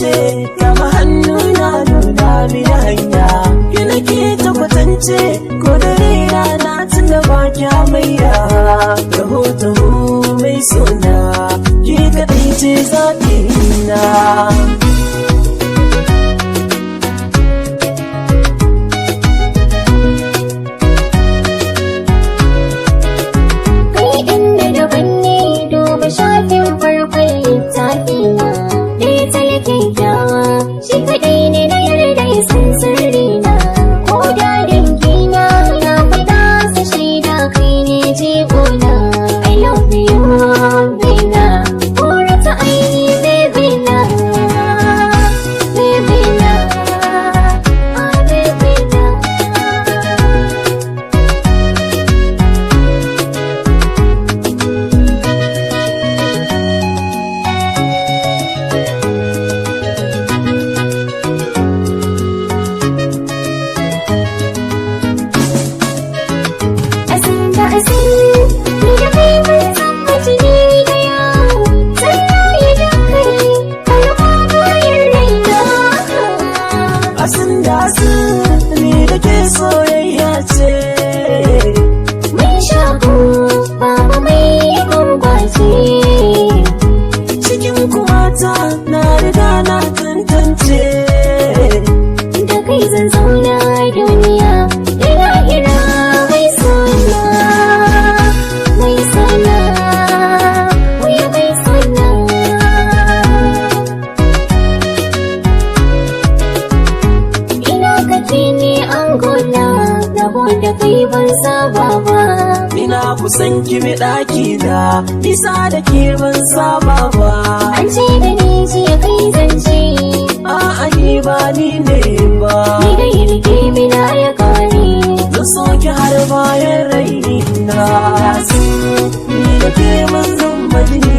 ce kama hannu na nuna mini hanya ki nake ta kwatance ko dare rana tunda ba kya maiya rahoto mai suna ki kadai ce zaɓi na. Shi kaɗai ne na yarda ya san sirri na, ko da dangina ya faɗa su shaida kai ne jigona. I love you, baby, kurata aini baby na, baby na, baby na. Asin, ni da kai mun san majini daya, sannan idan kai kalma bayan raina. Asin da asin ni da ke soyayya ce, mun shaku babu mai gumbace. cikin kumata na riga na tantance, Da kai zan zauna duniya da lahira. Da kai ban saba ba, ina kusan kimi ɗaki da nisa da ke ban saba ba. an ce da ni jiya kai zance, A'a ni ba ni ne ba, ni da yirge mina ya kare. zan soki har bayan raina. Ni da ke manzon majini